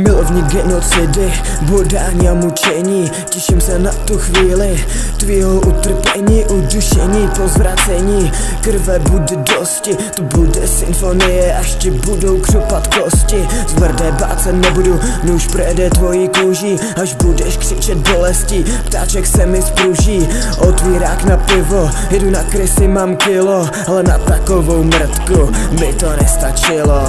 Milovník genocidy, bodání a mučení. Těším se na tu chvíli tvýho utrpení, udušení, pozvracení. Krve bude dosti, to bude symfonie, až ti budou křupat kosti. Zmrdé bát se nebudu, nůž projede tvojí kůží, až budeš křičet bolestí. Ptáček se mi spruží, otvírák na pivo, jedu na krysy, mám kilo, ale na takovou mrtku by to nestačilo.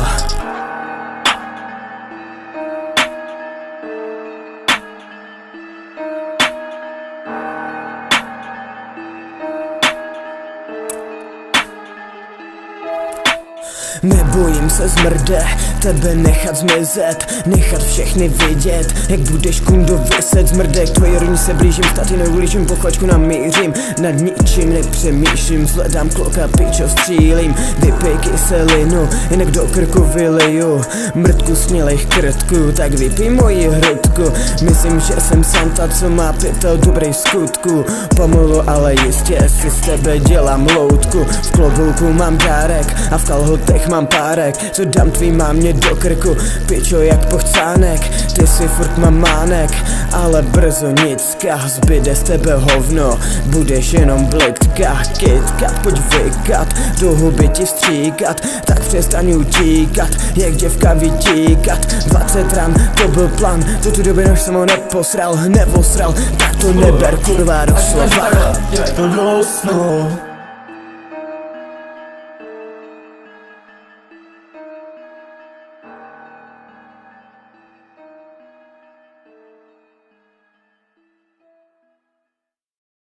Nebojím se zmrde, tebe nechat zmizet, nechat všechny vidět, jak budeš kundo vyset. Zmrdek, tvoje rodině se blížím, staty neuličím, pochvačku namířím, nad ničím nepřemýšlím, zhledám kloka, pičo střílím, vypij kyselinu, jinak do krku vyliju, mrtku smělejch krtku, tak vypij moji hrudku. Myslím, že jsem Santa, co má pytel dobrý skutku, pomalu, ale jistě si z tebe dělám loutku. V klobouku mám dárek a v kalhotech mám párek, co dám tvý mámě do krku, pičo jak pochcánek. Ty si furt mamánek, ale brzo nicka, zbyde z tebe hovno, budeš jenom blitka. KitKat, pojď vykat, do huby ti stříkat, tak přestaň utíkat, jak děvka vytíkat. 20 ran, to byl plán, to tu doby než jsem ho neposral, tak to neber kurva do slova. To do snu.